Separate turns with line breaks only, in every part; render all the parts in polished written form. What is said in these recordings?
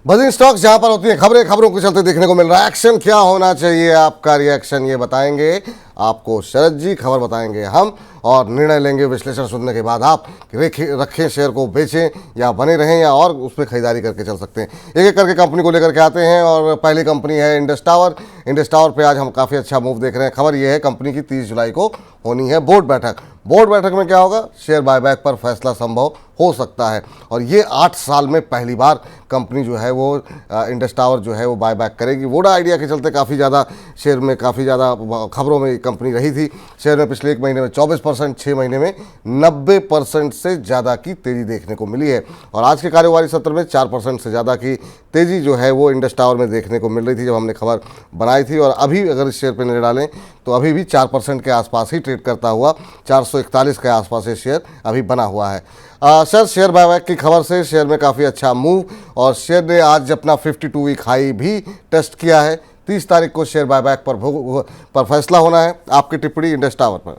Buzzing stocks जहां पर होती है खबरें, खबरों के चलते देखने को मिल रहा है एक्शन। क्या होना चाहिए आपका रिएक्शन, ये बताएंगे आपको शरद जी, खबर बताएंगे हम और निर्णय लेंगे विश्लेषण सुनने के बाद आप कि रखें शेयर को, बेचें या बने रहें या और उसमें खरीदारी करके चल सकते हैं। एक एक करके कंपनी को लेकर के आते हैं और पहली कंपनी है इंडस टावर। इंडस टावर पे आज हम काफ़ी अच्छा मूव देख रहे हैं। खबर यह है कंपनी की 30 जुलाई को होनी है बोर्ड बैठक। बोर्ड बैठक में क्या होगा, शेयर बायबैक पर फैसला संभव हो सकता है और ये 8 साल में पहली बार कंपनी जो है वो इंडस टावर जो है वो बायबैक करेगी। वोडा आइडिया के चलते काफ़ी ज़्यादा शेयर में काफ़ी ज़्यादा खबरों में कंपनी रही थी। शेयर में पिछले 1 महीने में 24%, 6 महीने में 90% से ज़्यादा की तेज़ी देखने को मिली है और आज के कारोबारी सत्र में 4% से ज़्यादा की तेज़ी जो है वो इंडस टावर में देखने को मिल रही थी जब हमने खबर बनाई थी। और अभी अगर इस शेयर पर नजर डालें तो अभी भी 4% के आसपास ही ट्रेड करता हुआ 441 के आसपास ये शेयर अभी बना हुआ है। सर, शेयर बायबैक की खबर से शेयर में काफ़ी अच्छा मूव और शेयर ने आज अपना 52 वीक हाई भी टेस्ट किया है। 30 तारीख को शेयर बायबैक पर फैसला होना है। आपकी टिप्पणी इंडस टावर पर?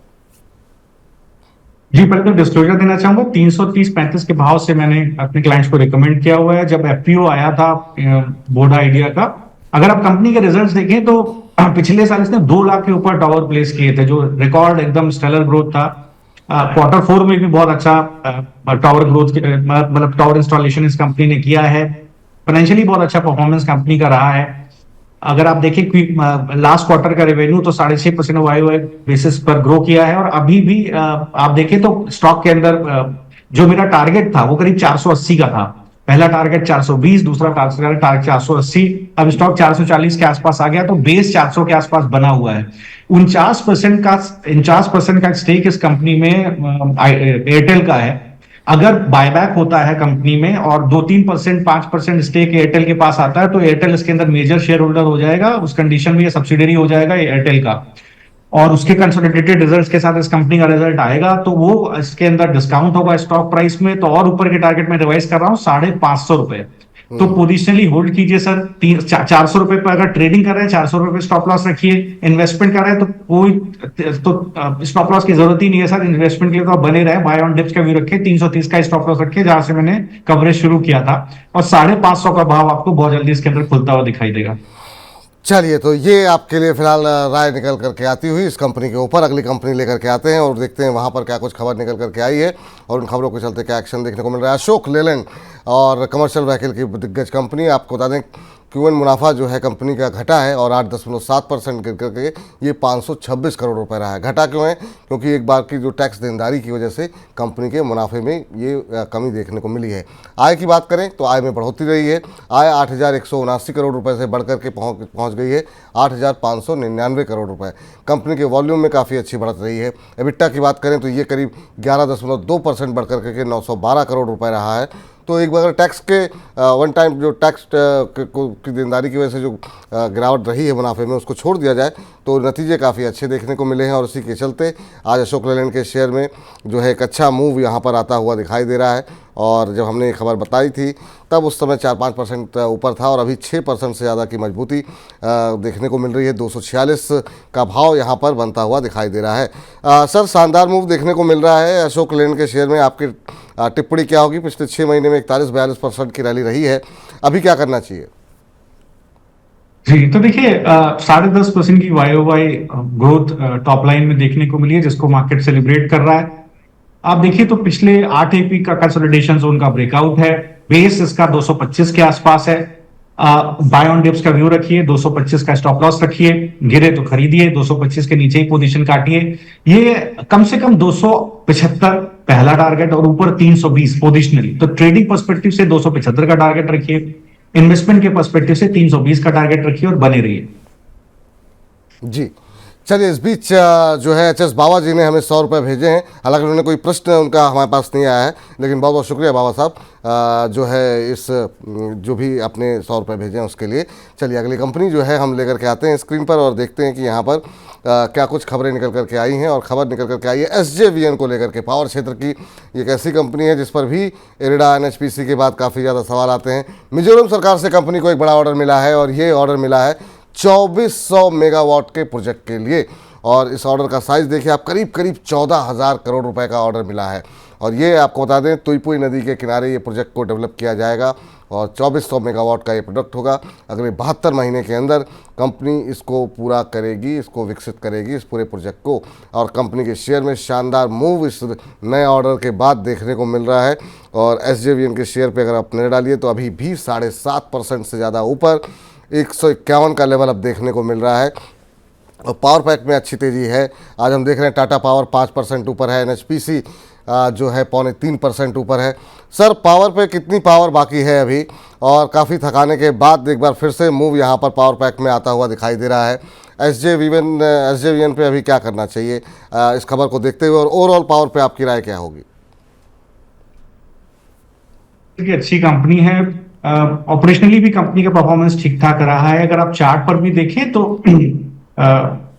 जी, पहले तो डिस्क्लोजर देना चाहूंगा। 330-35 के भाव से मैंने अपने क्लाइंट्स को रिकमेंड किया हुआ है जब एफपीओ आया था बोडा आइडिया का। अगर आप कंपनी के रिजल्ट्स देखें तो पिछले साल इसने 2 लाख के ऊपर टावर प्लेस किए थे, जो रिकॉर्ड एकदम स्टेलर ग्रोथ था। Q4 में भी बहुत अच्छा टावर ग्रोथ मतलब टावर इंस्टॉलेशन इस कंपनी ने किया है। फाइनेंशियली बहुत अच्छा परफॉर्मेंस कंपनी का रहा है। अगर आप देखें लास्ट क्वार्टर का रेवेन्यू तो 6.5% वाई बेसिस पर ग्रो किया है और अभी भी आप देखें तो स्टॉक के अंदर जो मेरा टारगेट था वो करीब 480 का था। पहला टारगेट 420, दूसरा टारगेट 480। अब स्टॉक 440 के आसपास आ गया तो बेस 400 के आसपास बना हुआ है। 49% का स्टेक इस कंपनी में एयरटेल का है। अगर बायबैक होता है कंपनी में और 2-3%, 5% स्टेक एयरटेल के पास आता है तो एयरटेल इसके अंदर मेजर शेयर होल्डर हो जाएगा। उस कंडीशन में ये सब्सिडरी हो जाएगा एयरटेल का और उसके कंसोलिडेटेड रिजल्ट्स के साथ इस कंपनी का रिजल्ट आएगा तो वो इसके अंदर डिस्काउंट होगा स्टॉक प्राइस में। तो और ऊपर के टारगेट में रिवाइज कर रहा हूँ 550 रुपए। तो पोजिशनली होल्ड कीजिए सर। 400 रुपए पर अगर ट्रेडिंग कर रहे हैं 400 रुपए पे स्टॉप लॉस रखिए। इन्वेस्टमेंट कर रहे हैं तो कोई तो स्टॉप लॉस की जरूरत ही नहीं है सर। इन्वेस्टमेंट के लिए तो आप बने रहे। बाय ऑन डिप्स का व्यू रखिए। 330 का स्टॉप लॉस रखिए जहां से मैंने कवरेज शुरू किया था और 550 का भाव आपको बहुत जल्दी इसके अंदर खुलता हुआ दिखाई देगा।
चलिए, तो ये आपके लिए फिलहाल राय निकल करके आती हुई इस कंपनी के ऊपर। अगली कंपनी लेकर के आते हैं और देखते हैं वहाँ पर क्या कुछ खबर निकल करके आई है और उन खबरों के चलते क्या एक्शन देखने को मिल रहा है। अशोक लेलैंड और कमर्शियल व्हीकल की दिग्गज कंपनी, आपको बता दें Q1 मुनाफा जो है कंपनी का घटा है और 8.7% गिर करके ये 526 करोड़ रुपए रहा है। घटा क्यों है? क्योंकि एक बार की जो टैक्स देनदारी की वजह से कंपनी के मुनाफे में ये कमी देखने को मिली है। आय की बात करें तो आय में बढ़ोतरी रही है। आय 8,179 करोड़ रुपए से बढ़कर के पहुंच गई है 8,599 करोड़ रुपए। कंपनी के वॉल्यूम में काफ़ी अच्छी बढ़त रही है। एबिटा की बात करें तो ये करीब 11.2% बढ़कर के 912 करोड़ रुपए रहा है। तो एक बार टैक्स के वन टाइम जो टैक्स की देनदारी की वजह से जो गिरावट रही है मुनाफे में उसको छोड़ दिया जाए तो नतीजे काफ़ी अच्छे देखने को मिले हैं और इसी के चलते आज अशोक लेलैंड के शेयर में जो है एक अच्छा मूव यहाँ पर आता हुआ दिखाई दे रहा है। और जब हमने ये खबर बताई थी तब उस समय 4-5% ऊपर था और अभी 6% से ज़्यादा की मजबूती देखने को मिल रही है। 246 का भाव यहाँ पर बनता हुआ दिखाई दे रहा है। सर, शानदार मूव देखने को मिल रहा है अशोक लेलैंड के शेयर में। आपकी टिप्पणी क्या होगी? पिछले 6 महीने में 41-42% की रैली रही है, अभी क्या करना चाहिए?
जी, तो देखिए 10.5% की वाई ग्रोथ टॉप लाइन में देखने को मिली है जिसको मार्केट सेलिब्रेट कर रहा है। आप देखिए तो पिछले 8 एपी का कंसोलिडेशन जोन का ब्रेकआउट है। बेस इसका 225 के आसपास है। बाय ऑन डिप्स का व्यू रखिए। 225 का स्टॉप लॉस रखिए। गिरे तो खरीदिए। 225 के नीचे ही पोजीशन काटिए। ये कम से कम 275 पहला टारगेट और ऊपर 320 पोजिशनली। तो ट्रेडिंग पर्सपेक्टिव से 275 का टारगेट रखिए। इन्वेस्टमेंट के पर्सपेक्टिव से 320 का टारगेट रखिए और बने रहिए। जी,
चलिए, इस बीच जो है HS बाबा जी ने हमें 100 रुपये भेजे हैं। हालांकि उन्होंने कोई प्रश्न उनका हमारे पास नहीं आया है, लेकिन बहुत बहुत शुक्रिया बाबा साहब जो है इस जो भी आपने 100 रुपये भेजे हैं उसके लिए। चलिए, अगली कंपनी जो है हम लेकर के आते हैं स्क्रीन पर और देखते हैं कि यहाँ पर क्या कुछ खबरें निकल करके आई हैं। और खबर निकल करके आई है SJVN को लेकर के। पावर क्षेत्र की एक ऐसी कंपनी है जिस पर भी इरिडा NHPC के बाद काफ़ी ज़्यादा सवाल आते हैं। मिजोरम सरकार से कंपनी को एक बड़ा ऑर्डर मिला है और ये ऑर्डर मिला है 2400 मेगावाट के प्रोजेक्ट के लिए और इस ऑर्डर का साइज़ देखिए आप, करीब करीब 14,000 करोड़ रुपए का ऑर्डर मिला है। और ये आपको बता दें, तुईपुई नदी के किनारे ये प्रोजेक्ट को डेवलप किया जाएगा और 2400 मेगावाट का ये प्रोडक्ट होगा। अगले 72 महीने के अंदर कंपनी इसको पूरा करेगी, इसको विकसित करेगी इस पूरे प्रोजेक्ट को। और कंपनी के शेयर में शानदार मूव इस नए ऑर्डर के बाद देखने को मिल रहा है। और SJVN के शेयर पे अगर आप नजर डालिए तो अभी भी 7.5% से ज़्यादा ऊपर 151 का लेवल अब देखने को मिल रहा है। और पावर पैक में अच्छी तेज़ी है। आज हम देख रहे हैं टाटा पावर 5% ऊपर है, NHPC जो है 2.25% ऊपर है। सर, पावर पे कितनी पावर बाकी है अभी? और काफ़ी थकाने के बाद एक बार फिर से मूव यहाँ पर पावर पैक में आता हुआ दिखाई दे रहा है। SJVN पे अभी क्या करना चाहिए इस खबर को देखते हुए, और ओवरऑल पावर पे आपकी राय क्या होगी?
अच्छी कंपनी है, ऑपरेशनली भी कंपनी का परफॉर्मेंस ठीक ठाक रहा है। अगर आप चार्ट पर भी देखें तो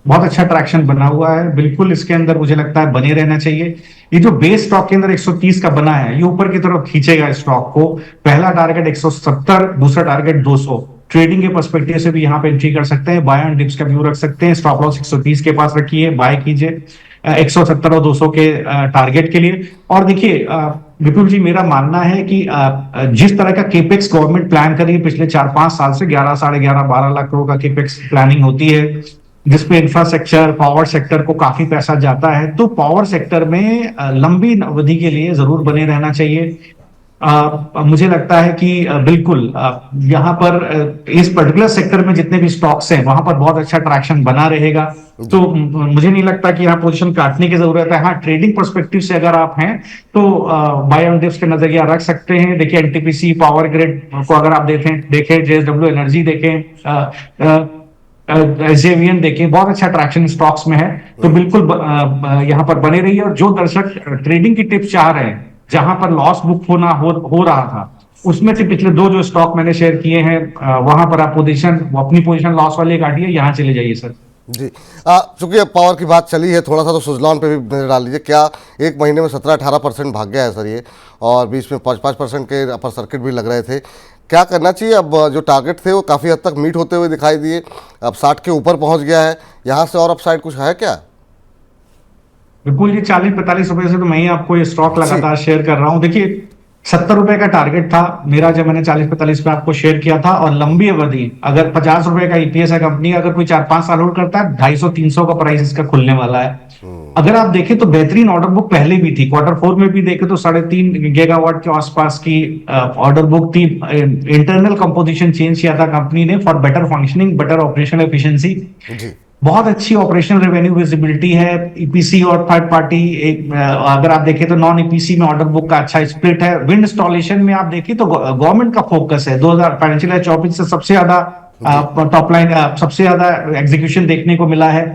बहुत अच्छा ट्रैक्शन बना हुआ है। बिल्कुल इसके अंदर मुझे लगता है बने रहना चाहिए। ये जो बेस स्टॉक के अंदर 130 का बना है, ये ऊपर की तरफ खींचेगा स्टॉक को। पहला टारगेट 170, दूसरा टारगेट 200। ट्रेडिंग के पर्सपेक्टिव से भी यहाँ पे एंट्री कर सकते हैं, बाय एंड डिप्स का व्यू रख सकते हैं। स्टॉप लॉस 130 के पास रखिए, बाय कीजिए 170 और 200 के टारगेट के लिए। और देखिए विपुल जी, मेरा मानना है कि जिस तरह का केपेक्स गवर्नमेंट प्लान कर रही है पिछले 4-5 साल से, 11, 11.5, 12 लाख करोड़ का केपेक्स प्लानिंग होती है, जिसपे इंफ्रास्ट्रक्चर, पावर सेक्टर को काफी पैसा जाता है। तो पावर सेक्टर में लंबी अवधि के लिए जरूर बने रहना चाहिए। मुझे लगता है कि बिल्कुल यहाँ पर इस पर्टिकुलर सेक्टर में जितने भी स्टॉक्स हैं वहां पर बहुत अच्छा ट्रैक्शन बना रहेगा। तो मुझे नहीं लगता कि यहाँ पोजीशन काटने की जरूरत है। हाँ, ट्रेडिंग पर्सपेक्टिव से अगर आप हैं तो बाय ऑन डिप्स के नजरिया रख सकते हैं। देखिए NTPC पावर ग्रिड को अगर आप देखें JSW एनर्जी देखें, SJVN देखिए, बहुत अच्छा ट्रैक्शन स्टॉक्स में है। तो बिल्कुल यहाँ पर बने रहिए। और जो दर्शक ट्रेडिंग की टिप्स चाह रहे हैं, जहां पर लॉस बुक हो रहा था, उसमें से पिछले 2 जो स्टॉक मैंने शेयर किए हैं, वहां पर आप अपनी पोजीशन लॉस वाले काटिए, यहां चले जाइए सर।
जी, चूंकि अब पावर की बात चली है, थोड़ा सा तो सुजलॉन पे भी नजर डाल लीजिए। क्या एक महीने में 17-18% भाग गया है सर ये, और बीच में 5% के अपर सर्किट भी लग रहे थे। क्या करना चाहिए? अब जो टारगेट थे वो काफ़ी हद तक मीट होते हुए दिखाई दिए, अब 60 के ऊपर पहुंच गया है, यहाँ से और अपसाइड कुछ है क्या?
बिल्कुल, ये 40-45 रुपए से तो मैं ही आपको ये स्टॉक लगातार शेयर कर रहा हूँ। देखिए 70 रुपए का टारगेट था मेरा जब मैंने 40-45 पे आपको शेयर किया था। और लंबी अवधि, अगर 50 रुपए का EPS है कंपनी, अगर कोई 4-5 साल होल्ड करता है, 250-300 का प्राइस इसका खुलने वाला है। अगर आप देखें तो बेहतरीन ऑर्डर बुक पहले भी थी, Q4 में भी देखें तो 3.5 गीगावाट के आसपास की ऑर्डर बुक थी। इंटरनल कंपोजिशन चेंज किया था कंपनी ने for better functioning, better operational efficiency. बहुत अच्छी ऑपरेशनल रेवेन्यू विजिबिलिटी है। EPC और थर्ड पार्टी, अगर आप देखें तो नॉन EPC में ऑर्डर बुक का अच्छा स्प्लिट है। विंड इंस्टॉलेशन में आप देखें तो गवर्नमेंट का फोकस है। 2024 से सबसे ज्यादा टॉप लाइन, सबसे ज्यादा एग्जीक्यूशन देखने को मिला है।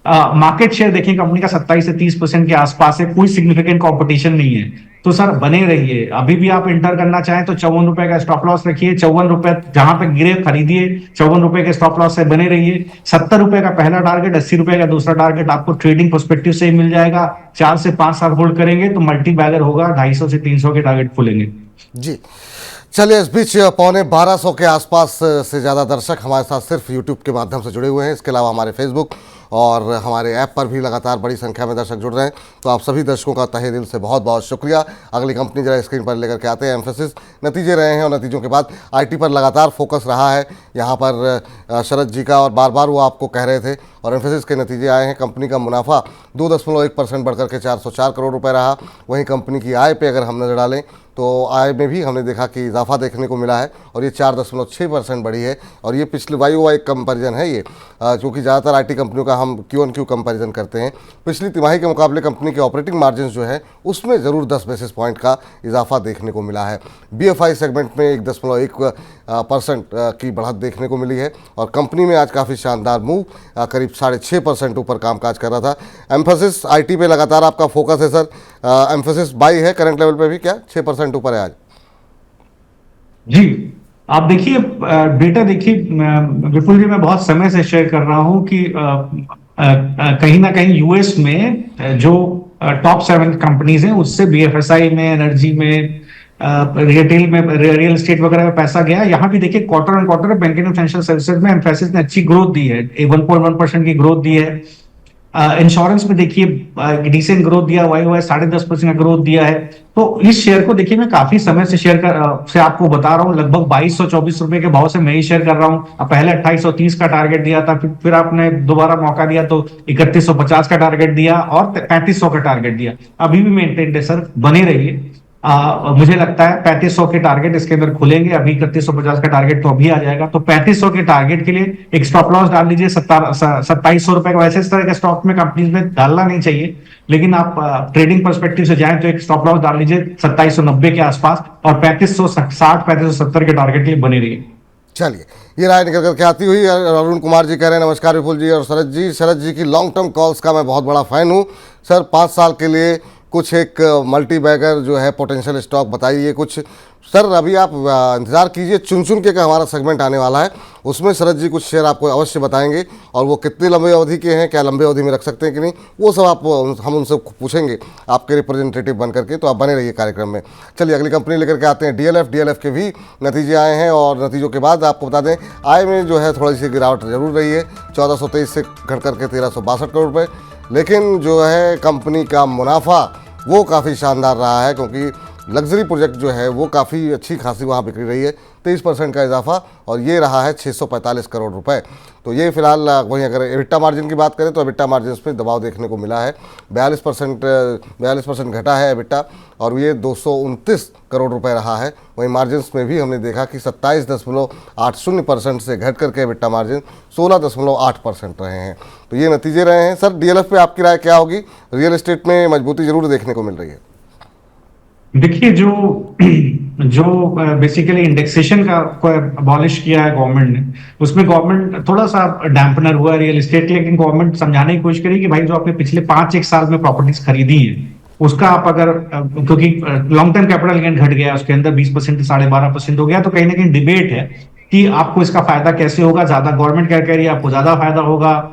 मार्केट शेयर देखें कंपनी का 27 से 30% के आसपास है। कोई सिग्निफिकेंट कंपटीशन नहीं है। तो सर बने रहिए। अभी भी आप इंटर करना चाहें तो 54 रुपए का स्टॉप लॉस रखिए। 54 रुपए जहां पे गिरे खरीदिए, 54 रुपए के स्टॉप लॉस से बने रहिए। 70 रुपए का पहला टारगेट, 80 रुपए का दूसरा टारगेट आपको ट्रेडिंग पर्सपेक्टिव से ही मिल जाएगा। 4 से 5 साल होल्ड करेंगे तो मल्टी बैगर होगा, 250 से 300 के टारगेट खुलेंगे।
जी, चलिए, इस बीच 1250 के आसपास से ज़्यादा दर्शक हमारे साथ सिर्फ यूट्यूब के माध्यम से जुड़े हुए हैं। इसके अलावा हमारे फेसबुक और हमारे ऐप पर भी लगातार बड़ी संख्या में दर्शक जुड़ रहे हैं। तो आप सभी दर्शकों का तहे दिल से बहुत बहुत शुक्रिया। अगली कंपनी जरा स्क्रीन पर लेकर के आते हैं। एम्फेसिस नतीजे रहे हैं और नतीजों के बाद IT पर लगातार फोकस रहा है यहाँ पर शरद जी का, और बार बार वो आपको कह रहे थे। और एम्फेसिस के नतीजे आए हैं। कंपनी का मुनाफा 2.1% बढ़कर के 404 करोड़ रुपए रहा। वहीं कंपनी की आय पे अगर हम नजर डालें तो आय में भी हमने देखा कि इजाफा देखने को मिला है और ये 4.6% बढ़ी है। और ये पिछले YoY कंपैरिजन है ये, क्योंकि ज़्यादातर IT कंपनियों का हम Q-on-Q कंपैरिजन करते हैं। पिछली तिमाही के मुकाबले कंपनी के ऑपरेटिंग मार्जिन जो है उसमें ज़रूर 10 बेसिस पॉइंट का इजाफा देखने को मिला है। BFI सेगमेंट में 1.1% की बढ़त देखने को मिली है। और कंपनी में आज काफ़ी शानदार मूव, करीब 6.5% ऊपर कामकाज कर रहा था। एम्फेसिस IT पे लगातार आपका फोकस है सर। एम्फेसिस बाई है करंट लेवल पे भी, क्या 6% ऊपर है आज?
जी, आप देखिए डेटा देखिए विपुल जी, मैं बहुत समय से शेयर कर रहा हूं कि कहीं ना कहीं US में जो टॉप 7 कंपनीज हैं उससे BFSI में, एनर्जी में, रिटेल में, रियल एस्टेट वगैरह में पैसा गया। यहाँ भी देखिए quarter on quarter banking and financial services में एम्फेसिस ने अच्छी ग्रोथ दी है, 1.1% की ग्रोथ दी है। इंश्योरेंस में देखिए डिसेंट ग्रोथ दिया, वाई 10.5% का ग्रोथ दिया है। तो इस शेयर को देखिए मैं काफी समय से से आपको बता रहा हूँ, लगभग 2224 रुपए के भाव से मैं ही शेयर कर रहा हूँ। पहले 2830 का टारगेट दिया था, फिर आपने दोबारा मौका दिया तो 3150 का टारगेट दिया और 3500 का टारगेट दिया। अभी भी मेंटेन है सर, बने रहिए। मुझे लगता है 3500 के टारगेट इसके अंदर खुलेंगे। अभी 3150 का टारगेट तो अभी आ जाएगा, तो 3500 के टारगेट के लिए एक स्टॉप लॉस डाल लीजिए 2700 रुपए का। वैसे इस तरह के स्टॉक में कंपनीज में डालना नहीं चाहिए, लेकिन आप ट्रेडिंग पर्सपेक्टिव से जाएं तो एक स्टॉप लॉस डाल लीजिए 2790 के आसपास, और 3560 3570 के टारगेट के लिए बने रहिए।
चलिए, ये राय निकल करके आती हुई अरुण कुमार जी कह रहे हैं नमस्कार विपुल जी और शरद जी की लॉन्ग टर्म कॉल्स का मैं बहुत बड़ा फ़ैन हूँ सर। 5 साल के लिए कुछ एक मल्टी बैगर जो है पोटेंशियल स्टॉक बताइए कुछ सर। अभी आप इंतज़ार कीजिए, चुन के का हमारा सेगमेंट आने वाला है, उसमें शरद जी कुछ शेयर आपको अवश्य बताएंगे, और वो कितनी लंबी अवधि के हैं, क्या लंबी अवधि में रख सकते हैं कि नहीं, वो सब हम उनसे पूछेंगे आपके रिप्रेजेंटेटिव बन करके। तो आप बने रहिए कार्यक्रम में। चलिए अगली कंपनी लेकर के आते हैं डीएलएफ के भी नतीजे आए हैं, और नतीजों के बाद आपको बता दें आय में जो है थोड़ी सी गिरावट जरूर रही है, 1423 से घट करके 1362 करोड़ रुपये। लेकिन जो है कंपनी का मुनाफा वो काफ़ी शानदार रहा है, क्योंकि लग्जरी प्रोजेक्ट जो है वो काफ़ी अच्छी खासी वहाँ बिक्री रही है, 23% का इजाफा, और ये रहा है 645 करोड़ रुपए। तो ये फिलहाल वहीं अगर एबिटा मार्जिन की बात करें तो एबिटा मार्जिन में दबाव देखने को मिला है, 42% घटा है एबिटा, और ये 229 करोड़ रुपए रहा है। वहीं मार्जिन में भी हमने देखा कि 27.80% से घट करके एबिटा मार्जिन 16.8% रहे हैं। तो ये नतीजे रहे हैं सर। डीएलएफ पे आपकी राय क्या होगी? रियल एस्टेट में मजबूती जरूर देखने को मिल रही है।
देखिए, जो बेसिकली इंडेक्सेशन का अबॉलिश किया है गवर्नमेंट ने, उसमें गवर्नमेंट थोड़ा सा डैम्पनर हुआ रियल एस्टेट, लेकिन गवर्नमेंट समझाने की कोशिश करी कि भाई जो आपने पिछले 5-1 साल में प्रॉपर्टीज खरीदी है उसका आप अगर, क्योंकि लॉन्ग टर्म कैपिटल गेन घट गया, उसके अंदर 20% से 12.5% हो गया, तो कहीं ना कहीं डिबेट है कि आपको इसका फायदा कैसे होगा। ज्यादा गवर्नमेंट क्या कह रही है, आपको ज्यादा फायदा होगा,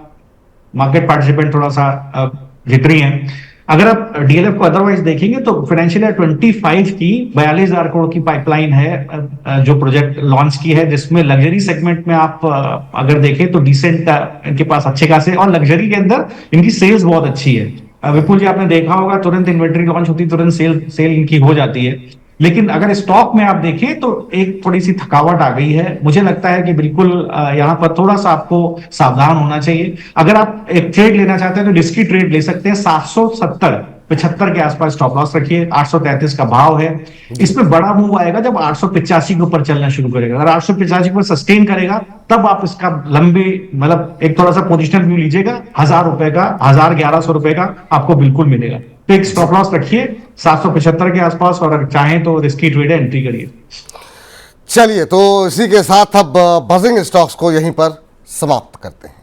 मार्केट पार्टिसिपेंट थोड़ा सा जीत रही है। अगर आप डीएलएफ को अदरवाइज देखेंगे तो फाइनेंशियल ईयर 25 की 42,000 करोड़ की पाइपलाइन है जो प्रोजेक्ट लॉन्च की है, जिसमें लग्जरी सेगमेंट में आप अगर देखें तो डिसेंट इनके पास अच्छे खासे, और लग्जरी के अंदर इनकी सेल्स बहुत अच्छी है। विपुल जी आपने देखा होगा, तुरंत इन्वेंट्री लॉन्च होती तुरंत सेल इनकी हो जाती है। लेकिन अगर स्टॉक में आप देखें तो एक थोड़ी सी थकावट आ गई है। मुझे लगता है कि बिल्कुल यहाँ पर थोड़ा सा आपको सावधान होना चाहिए। अगर आप एक ट्रेड लेना चाहते हैं तो रिस्की ट्रेड ले सकते हैं। 770-75 के आसपास स्टॉप लॉस रखिए, 833 का भाव है। इसमें बड़ा मूव आएगा जब 885 के ऊपर चलना शुरू करेगा। अगर 885 पर सस्टेन करेगा तब आप इसका लंबे मतलब एक थोड़ा सा पोजिशनल व्यू लीजिएगा। 1000 रुपए का, 1100 रुपए का आपको बिल्कुल मिलेगा। तो एक स्टॉप लॉस रखिए 775 के आसपास, और अगर चाहें तो रिस्की ट्रेड एंट्री करिए।
चलिए, तो इसी के साथ अब बजिंग स्टॉक्स को यहीं पर समाप्त करते हैं।